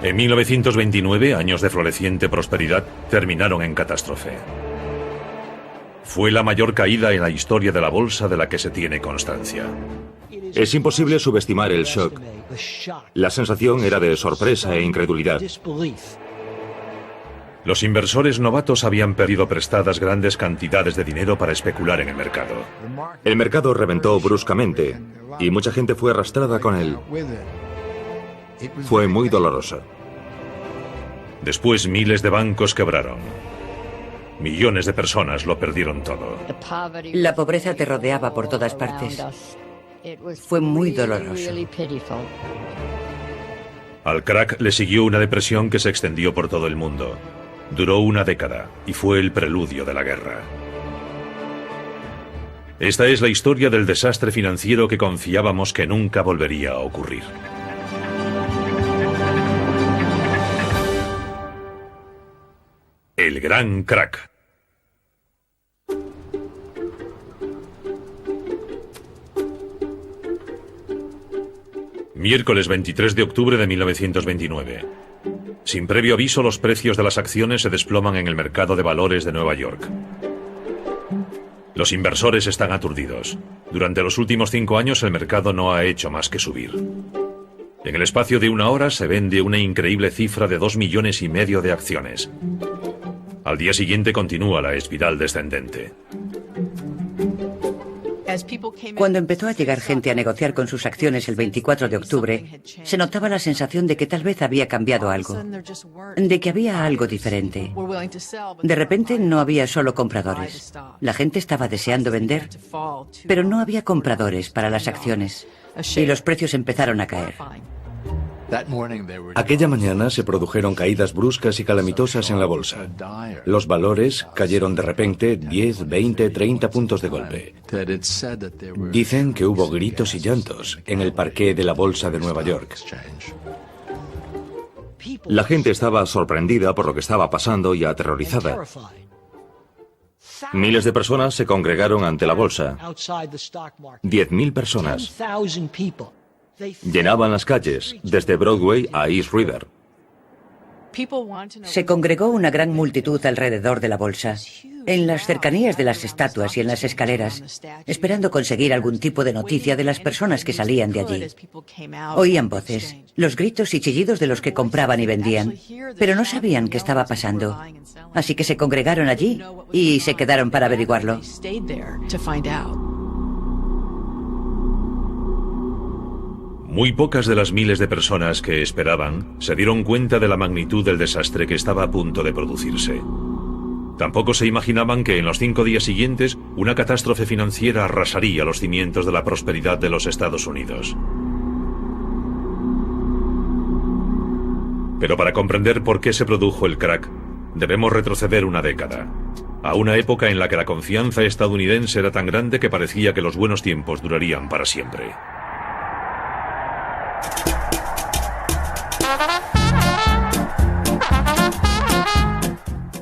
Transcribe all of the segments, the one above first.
En 1929, años de floreciente prosperidad terminaron en catástrofe. Fue la mayor caída en la historia de la bolsa de la que se tiene constancia. Es imposible subestimar el shock. La sensación era de sorpresa e incredulidad. Los inversores novatos habían perdido prestadas grandes cantidades de dinero para especular en el mercado. El mercado reventó bruscamente y mucha gente fue arrastrada con él. Fue muy doloroso. Después, miles de bancos quebraron. Millones de personas lo perdieron todo. La pobreza te rodeaba por todas partes. Fue muy doloroso. Al crack le siguió una depresión que se extendió por todo el mundo. Duró una década y fue el preludio de la guerra. Esta es la historia del desastre financiero que confiábamos que nunca volvería a ocurrir. El gran crack. Miércoles 23 de octubre de 1929. Sin previo aviso, los precios de las acciones se desploman en el mercado de valores de Nueva York. Los inversores están aturdidos. Durante los últimos 5 años el mercado no ha hecho más que subir. En el espacio de una hora se vende una increíble cifra de 2,5 millones de acciones. Al día siguiente continúa la espiral descendente. Cuando empezó a llegar gente a negociar con sus acciones el 24 de octubre, se notaba la sensación de que tal vez había cambiado algo, de que había algo diferente. De repente no había solo compradores. La gente estaba deseando vender, pero no había compradores para las acciones, y los precios empezaron a caer. Aquella mañana se produjeron caídas bruscas y calamitosas en la bolsa. Los valores cayeron de repente 10, 20, 30 puntos de golpe. Dicen que hubo gritos y llantos en el parqué de la bolsa de Nueva York. La gente estaba sorprendida por lo que estaba pasando y aterrorizada. Miles de personas se congregaron ante la bolsa. 10.000 personas. Llenaban las calles, desde Broadway a East River. Se congregó una gran multitud alrededor de la bolsa, en las cercanías de las estatuas y en las escaleras, esperando conseguir algún tipo de noticia de las personas que salían de allí. Oían voces, los gritos y chillidos de los que compraban y vendían, pero no sabían qué estaba pasando. Así que se congregaron allí y se quedaron para averiguarlo. Muy pocas de las miles de personas que esperaban se dieron cuenta de la magnitud del desastre que estaba a punto de producirse. Tampoco se imaginaban que en los 5 días siguientes una catástrofe financiera arrasaría los cimientos de la prosperidad de los Estados Unidos. Pero para comprender por qué se produjo el crack, debemos retroceder una década, a una época en la que la confianza estadounidense era tan grande que parecía que los buenos tiempos durarían para siempre.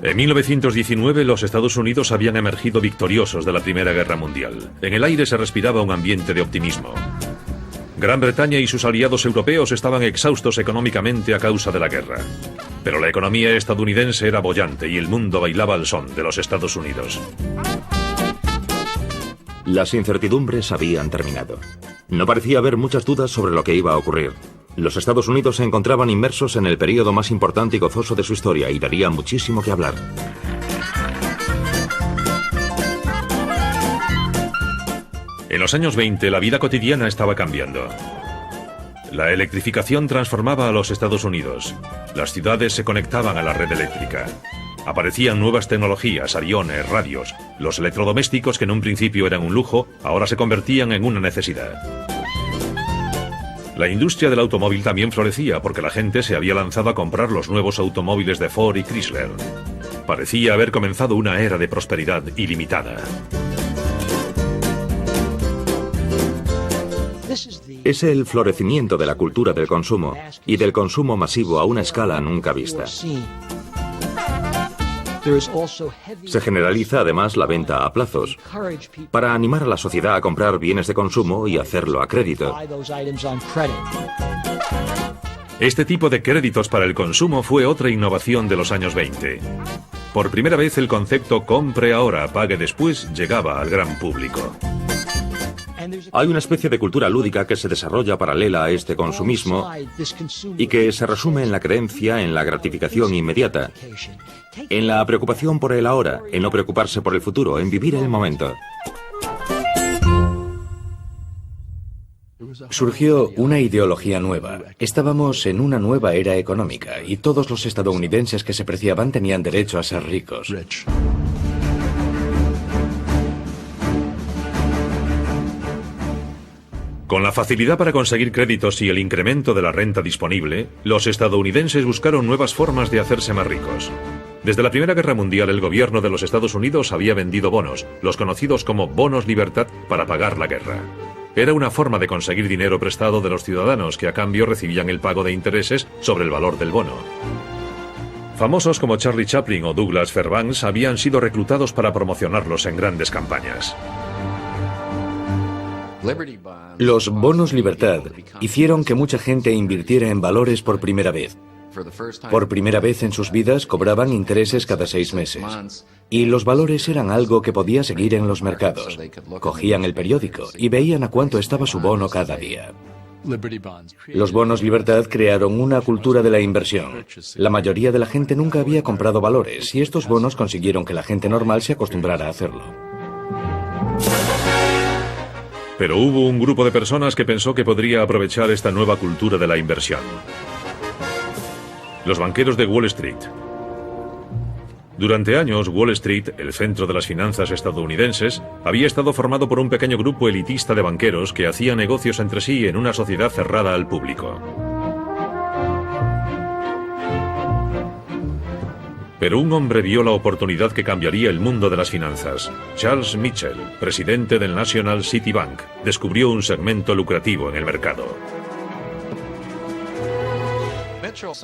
En 1919 los Estados Unidos habían emergido victoriosos de la Primera Guerra Mundial. En el aire se respiraba un ambiente de optimismo. Gran Bretaña y sus aliados europeos estaban exhaustos económicamente a causa de la guerra. Pero la economía estadounidense era boyante y el mundo bailaba al son de los Estados Unidos. Las incertidumbres habían terminado. No parecía haber muchas dudas sobre lo que iba a ocurrir. Los Estados Unidos se encontraban inmersos en el período más importante y gozoso de su historia y daría muchísimo que hablar. En los años 20 la vida cotidiana estaba cambiando. La electrificación transformaba a los Estados Unidos. Las ciudades se conectaban a la red eléctrica. Aparecían nuevas tecnologías, aviones, radios. Los electrodomésticos, que en un principio eran un lujo, ahora se convertían en una necesidad. La industria del automóvil también florecía porque la gente se había lanzado a comprar los nuevos automóviles de Ford y Chrysler. Parecía haber comenzado una era de prosperidad ilimitada. Es el florecimiento de la cultura del consumo y del consumo masivo a una escala nunca vista. Se generaliza además la venta a plazos, para animar a la sociedad a comprar bienes de consumo y hacerlo a crédito. Este tipo de créditos para el consumo fue otra innovación de los años 20. Por primera vez el concepto compre ahora, pague después llegaba al gran público. Hay una especie de cultura lúdica que se desarrolla paralela a este consumismo y que se resume en la creencia en la gratificación inmediata, en la preocupación por el ahora, en no preocuparse por el futuro, en vivir el momento. Surgió una ideología nueva. Estábamos en una nueva era económica y todos los estadounidenses que se preciaban tenían derecho a ser ricos. Con la facilidad para conseguir créditos y el incremento de la renta disponible, los estadounidenses buscaron nuevas formas de hacerse más ricos. Desde la Primera Guerra Mundial, el gobierno de los Estados Unidos había vendido bonos, los conocidos como bonos libertad, para pagar la guerra. Era una forma de conseguir dinero prestado de los ciudadanos que a cambio recibían el pago de intereses sobre el valor del bono. Famosos como Charlie Chaplin o Douglas Fairbanks habían sido reclutados para promocionarlos en grandes campañas. Los bonos libertad hicieron que mucha gente invirtiera en valores por primera vez. Por primera vez en sus vidas cobraban intereses cada 6 meses. Y los valores eran algo que podía seguir en los mercados. Cogían el periódico y veían a cuánto estaba su bono cada día. Los bonos libertad crearon una cultura de la inversión. La mayoría de la gente nunca había comprado valores y estos bonos consiguieron que la gente normal se acostumbrara a hacerlo. Pero hubo un grupo de personas que pensó que podría aprovechar esta nueva cultura de la inversión. Los banqueros de Wall Street. Durante años, Wall Street, el centro de las finanzas estadounidenses, había estado formado por un pequeño grupo elitista de banqueros que hacía negocios entre sí en una sociedad cerrada al público. Pero un hombre vio la oportunidad que cambiaría el mundo de las finanzas. Charles Mitchell, presidente del National City Bank, descubrió un segmento lucrativo en el mercado.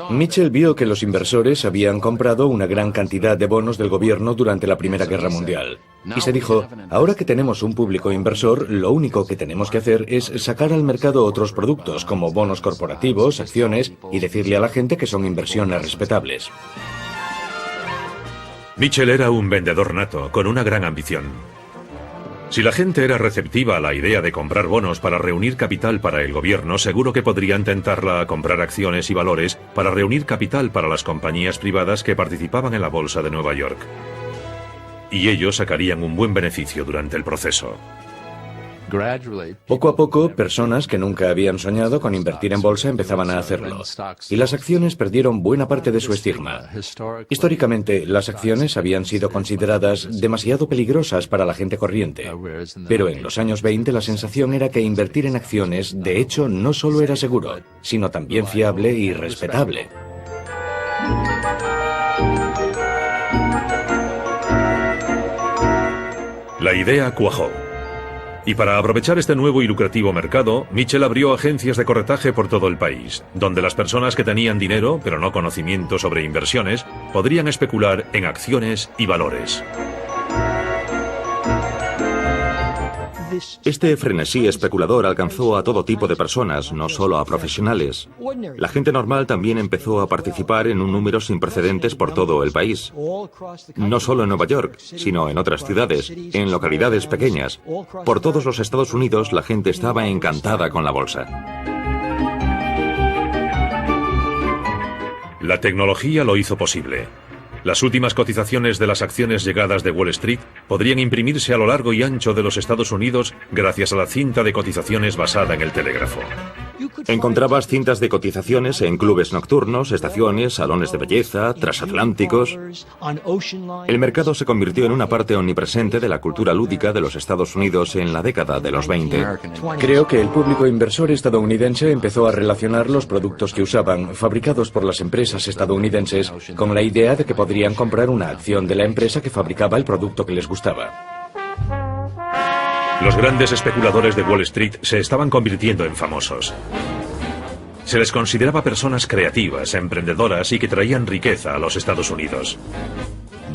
Mitchell vio que los inversores habían comprado una gran cantidad de bonos del gobierno durante la Primera Guerra Mundial. Y se dijo, ahora que tenemos un público inversor, lo único que tenemos que hacer es sacar al mercado otros productos, como bonos corporativos, acciones, y decirle a la gente que son inversiones respetables. Mitchell era un vendedor nato, con una gran ambición. Si la gente era receptiva a la idea de comprar bonos para reunir capital para el gobierno, seguro que podrían tentarla a comprar acciones y valores para reunir capital para las compañías privadas que participaban en la bolsa de Nueva York. Y ellos sacarían un buen beneficio durante el proceso. Poco a poco, personas que nunca habían soñado con invertir en bolsa empezaban a hacerlo. Y las acciones perdieron buena parte de su estigma. Históricamente, las acciones habían sido consideradas demasiado peligrosas para la gente corriente. Pero en los años 20 la sensación era que invertir en acciones, de hecho, no solo era seguro, sino también fiable y respetable. La idea cuajó. Y para aprovechar este nuevo y lucrativo mercado, Mitchell abrió agencias de corretaje por todo el país, donde las personas que tenían dinero, pero no conocimiento sobre inversiones, podrían especular en acciones y valores. Este frenesí especulador alcanzó a todo tipo de personas, no solo a profesionales. La gente normal también empezó a participar en un número sin precedentes por todo el país. No solo en Nueva York, sino en otras ciudades, en localidades pequeñas. Por todos los Estados Unidos la gente estaba encantada con la bolsa. La tecnología lo hizo posible. Las últimas cotizaciones de las acciones llegadas de Wall Street podrían imprimirse a lo largo y ancho de los Estados Unidos gracias a la cinta de cotizaciones basada en el telégrafo. Encontrabas cintas de cotizaciones en clubes nocturnos, estaciones, salones de belleza, transatlánticos. El mercado se convirtió en una parte omnipresente de la cultura lúdica de los Estados Unidos en la década de los 20. Creo que el público inversor estadounidense empezó a relacionar los productos que usaban, fabricados por las empresas estadounidenses, con la idea de que podrían comprar una acción de la empresa que fabricaba el producto que les gustaba. Los grandes especuladores de Wall Street se estaban convirtiendo en famosos. Se les consideraba personas creativas, emprendedoras y que traían riqueza a los Estados Unidos.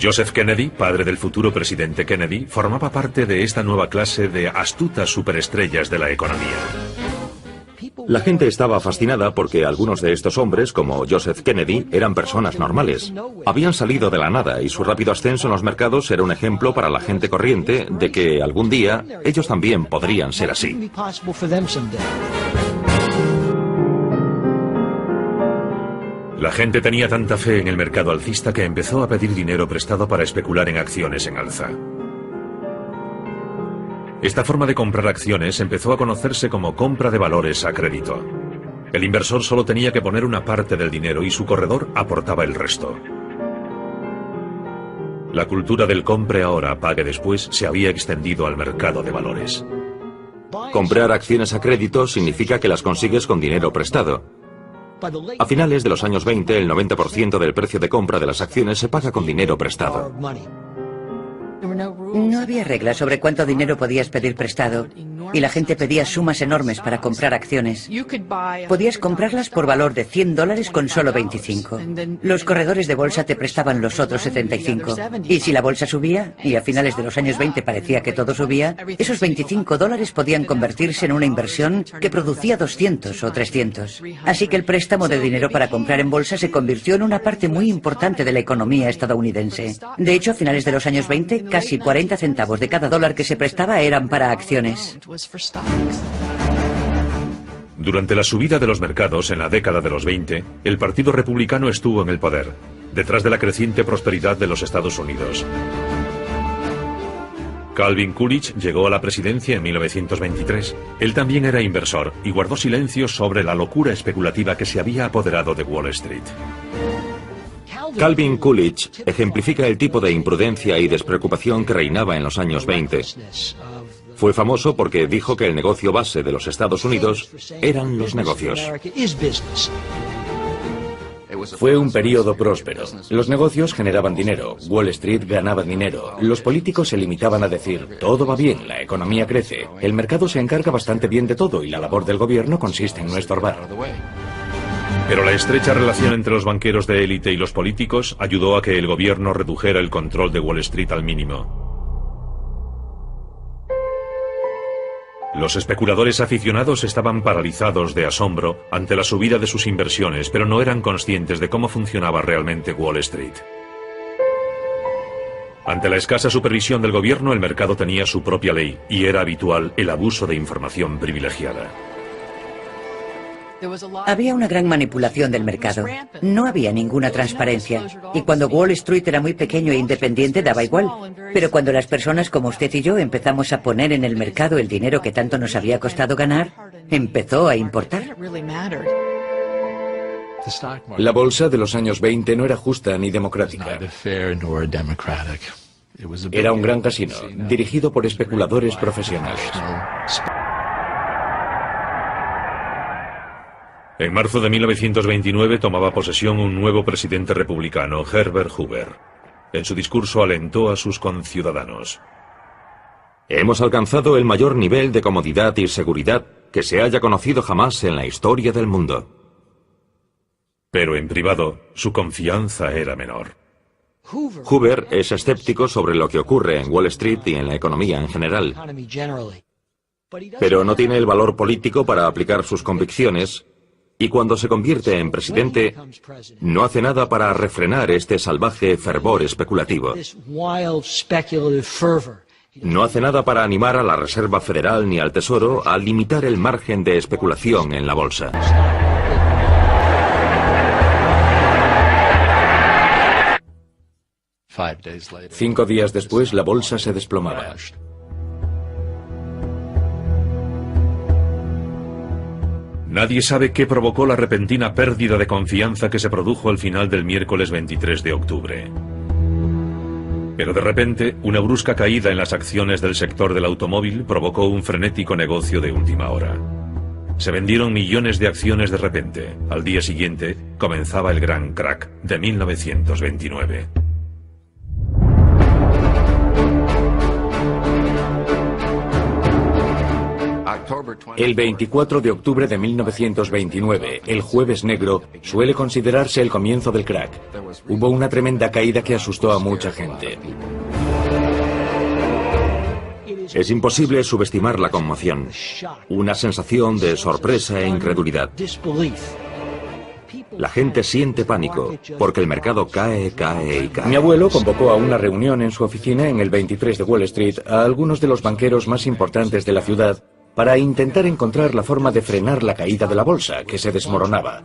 Joseph Kennedy, padre del futuro presidente Kennedy, formaba parte de esta nueva clase de astutas superestrellas de la economía. La gente estaba fascinada porque algunos de estos hombres, como Joseph Kennedy, eran personas normales. Habían salido de la nada y su rápido ascenso en los mercados era un ejemplo para la gente corriente de que algún día ellos también podrían ser así. La gente tenía tanta fe en el mercado alcista que empezó a pedir dinero prestado para especular en acciones en alza. Esta forma de comprar acciones empezó a conocerse como compra de valores a crédito. El inversor solo tenía que poner una parte del dinero y su corredor aportaba el resto. La cultura del compre ahora, pague después se había extendido al mercado de valores. Comprar acciones a crédito significa que las consigues con dinero prestado. A finales de los años 20, el 90% del precio de compra de las acciones se paga con dinero prestado. No había reglas sobre cuánto dinero podías pedir prestado y la gente pedía sumas enormes para comprar acciones. Podías comprarlas por valor de $100 con solo 25. Los corredores de bolsa te prestaban los otros 75. Y si la bolsa subía, y a finales de los años 20 parecía que todo subía, esos $25 podían convertirse en una inversión que producía 200 o 300. Así que el préstamo de dinero para comprar en bolsa se convirtió en una parte muy importante de la economía estadounidense. De hecho, a finales de los años 20, casi 40 centavos de cada dólar que se prestaba eran para acciones. Durante la subida de los mercados en la década de los 20, el Partido Republicano estuvo en el poder, detrás de la creciente prosperidad de los Estados Unidos. Calvin Coolidge llegó a la presidencia en 1923. Él también era inversor y guardó silencio sobre la locura especulativa que se había apoderado de Wall Street. Calvin Coolidge ejemplifica el tipo de imprudencia y despreocupación que reinaba en los años 20. Fue famoso porque dijo que el negocio base de los Estados Unidos eran los negocios. Fue un período próspero. Los negocios generaban dinero, Wall Street ganaba dinero. Los políticos se limitaban a decir, todo va bien, la economía crece, el mercado se encarga bastante bien de todo y la labor del gobierno consiste en no estorbar. Pero la estrecha relación entre los banqueros de élite y los políticos ayudó a que el gobierno redujera el control de Wall Street al mínimo. Los especuladores aficionados estaban paralizados de asombro ante la subida de sus inversiones, pero no eran conscientes de cómo funcionaba realmente Wall Street. Ante la escasa supervisión del gobierno, el mercado tenía su propia ley y era habitual el abuso de información privilegiada. Había una gran manipulación del mercado. No había ninguna transparencia. Y cuando Wall Street era muy pequeño e independiente daba igual. Pero cuando las personas como usted y yo empezamos a poner en el mercado el dinero que tanto nos había costado ganar, empezó a importar. La bolsa de los años 20 no era justa ni democrática. Era un gran casino, dirigido por especuladores profesionales. En marzo de 1929 tomaba posesión un nuevo presidente republicano, Herbert Hoover. En su discurso alentó a sus conciudadanos. Hemos alcanzado el mayor nivel de comodidad y seguridad que se haya conocido jamás en la historia del mundo. Pero en privado, su confianza era menor. Hoover es escéptico sobre lo que ocurre en Wall Street y en la economía en general. Pero no tiene el valor político para aplicar sus convicciones. Y cuando se convierte en presidente, no hace nada para refrenar este salvaje fervor especulativo. No hace nada para animar a la Reserva Federal ni al Tesoro a limitar el margen de especulación en la bolsa. Cinco días después, la bolsa se desplomaba. Nadie sabe qué provocó la repentina pérdida de confianza que se produjo al final del miércoles 23 de octubre. Pero de repente, una brusca caída en las acciones del sector del automóvil provocó un frenético negocio de última hora. Se vendieron millones de acciones de repente. Al día siguiente, comenzaba el gran crack de 1929. El 24 de octubre de 1929, el Jueves Negro, suele considerarse el comienzo del crack. Hubo una tremenda caída que asustó a mucha gente. Es imposible subestimar la conmoción, una sensación de sorpresa e incredulidad. La gente siente pánico, porque el mercado cae y cae. Mi abuelo convocó a una reunión en su oficina en el 23 de Wall Street a algunos de los banqueros más importantes de la ciudad para intentar encontrar la forma de frenar la caída de la bolsa, que se desmoronaba.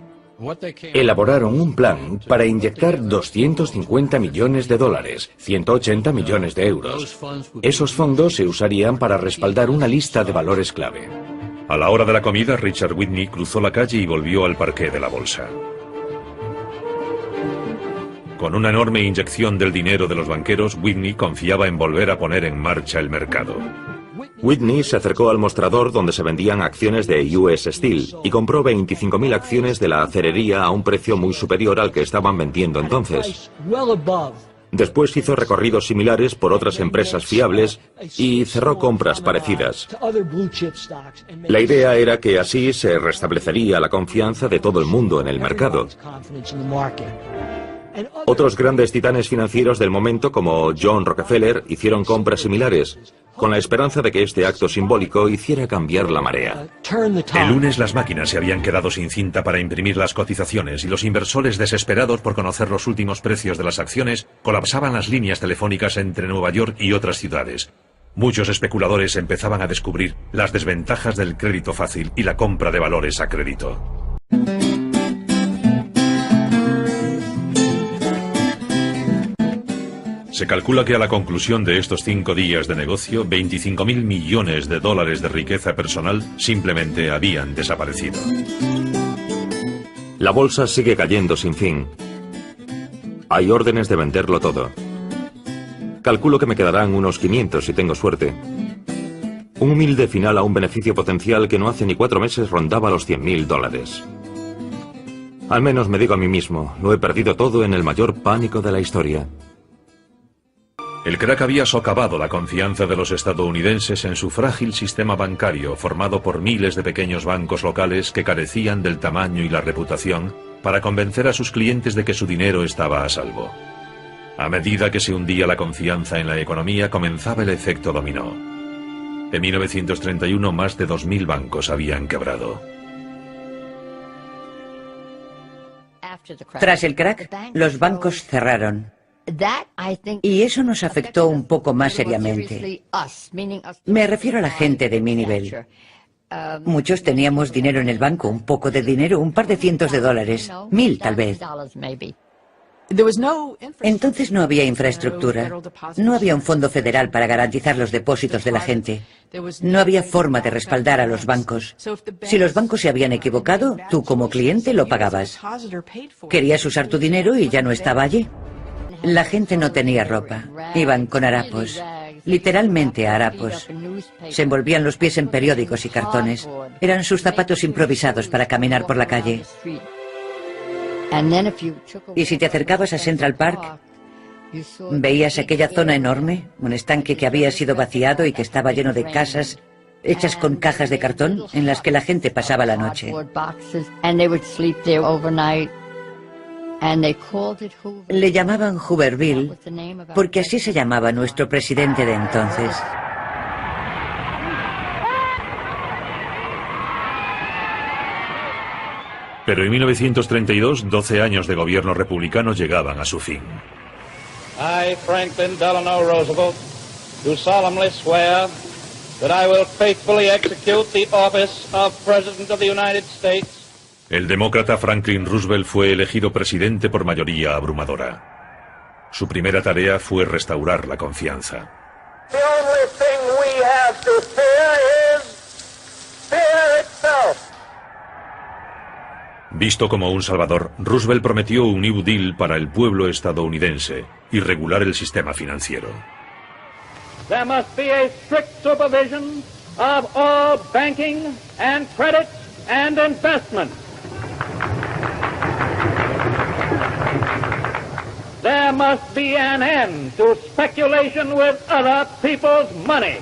Elaboraron un plan para inyectar 250 millones de dólares, 180 millones de euros. Esos fondos se usarían para respaldar una lista de valores clave. A la hora de la comida, Richard Whitney cruzó la calle y volvió al parqué de la bolsa. Con una enorme inyección del dinero de los banqueros, Whitney confiaba en volver a poner en marcha el mercado. Whitney se acercó al mostrador donde se vendían acciones de US Steel y compró 25.000 acciones de la acerería a un precio muy superior al que estaban vendiendo entonces. Después hizo recorridos similares por otras empresas fiables y cerró compras parecidas. La idea era que así se restablecería la confianza de todo el mundo en el mercado. Otros grandes titanes financieros del momento, como John Rockefeller, hicieron compras similares, con la esperanza de que este acto simbólico hiciera cambiar la marea. El lunes las máquinas se habían quedado sin cinta para imprimir las cotizaciones y los inversores, desesperados por conocer los últimos precios de las acciones, colapsaban las líneas telefónicas entre Nueva York y otras ciudades. Muchos especuladores empezaban a descubrir las desventajas del crédito fácil y la compra de valores a crédito. Se calcula que a la conclusión de estos 5 días de negocio, 25.000 millones de dólares de riqueza personal simplemente habían desaparecido. La bolsa sigue cayendo sin fin. Hay órdenes de venderlo todo. Calculo que me quedarán unos 500 si tengo suerte. Un humilde final a un beneficio potencial que no hace ni 4 meses rondaba los 100.000 dólares. Al menos me digo a mí mismo, lo he perdido todo en el mayor pánico de la historia. El crack había socavado la confianza de los estadounidenses en su frágil sistema bancario, formado por miles de pequeños bancos locales que carecían del tamaño y la reputación para convencer a sus clientes de que su dinero estaba a salvo. A medida que se hundía la confianza en la economía, comenzaba el efecto dominó. En 1931, más de 2.000 bancos habían quebrado. Tras el crack, los bancos cerraron. Y eso nos afectó un poco más seriamente. Me refiero a la gente de mi nivel. Muchos teníamos dinero en el banco, un poco de dinero, un par de cientos de dólares, 1.000 tal vez. Entonces no había infraestructura, no había un fondo federal para garantizar los depósitos de la gente, no había forma de respaldar a los bancos. Si los bancos se habían equivocado, tú como cliente lo pagabas. Querías usar tu dinero y ya no estaba allí. La gente no tenía ropa, iban con harapos, literalmente harapos. Se envolvían los pies en periódicos y cartones. Eran sus zapatos improvisados para caminar por la calle. Y si te acercabas a Central Park, veías aquella zona enorme, un estanque que había sido vaciado y que estaba lleno de casas hechas con cajas de cartón en las que la gente pasaba la noche. Le llamaban Hooverville porque así se llamaba nuestro presidente de entonces. Pero en 1932, 12 años de gobierno republicano llegaban a su fin. I, Franklin Delano Roosevelt, do solemnly swear that I will faithfully execute the office of President of the United States. El demócrata Franklin Roosevelt fue elegido presidente por mayoría abrumadora. Su primera tarea fue restaurar la confianza. The only thing we have to fear is fear itself. Visto como un salvador, Roosevelt prometió un New Deal para el pueblo estadounidense y regular el sistema financiero. There must be a strict supervision of all banking and credit and investment. There must be an end to speculation with other people's money.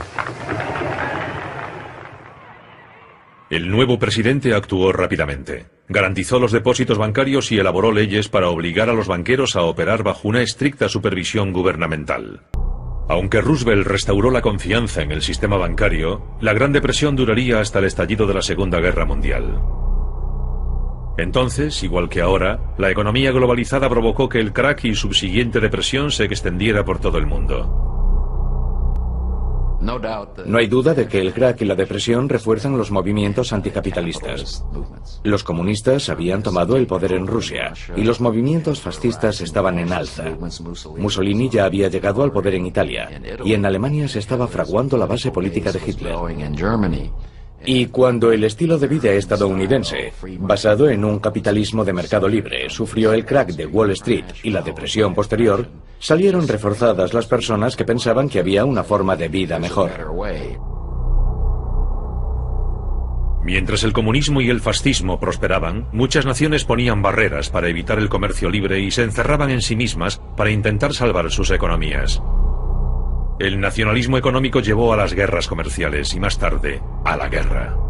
El nuevo presidente actuó rápidamente. Garantizó los depósitos bancarios y elaboró leyes para obligar a los banqueros a operar bajo una estricta supervisión gubernamental. Aunque Roosevelt restauró la confianza en el sistema bancario, la Gran Depresión duraría hasta el estallido de la Segunda Guerra Mundial. Entonces, igual que ahora, la economía globalizada provocó que el crack y subsiguiente depresión se extendiera por todo el mundo. No hay duda de que el crack y la depresión refuerzan los movimientos anticapitalistas. Los comunistas habían tomado el poder en Rusia y los movimientos fascistas estaban en alza. Mussolini ya había llegado al poder en Italia y en Alemania se estaba fraguando la base política de Hitler. Y cuando el estilo de vida estadounidense, basado en un capitalismo de mercado libre, sufrió el crack de Wall Street y la depresión posterior, salieron reforzadas las personas que pensaban que había una forma de vida mejor. Mientras el comunismo y el fascismo prosperaban, muchas naciones ponían barreras para evitar el comercio libre y se encerraban en sí mismas para intentar salvar sus economías. El nacionalismo económico llevó a las guerras comerciales y más tarde, a la guerra.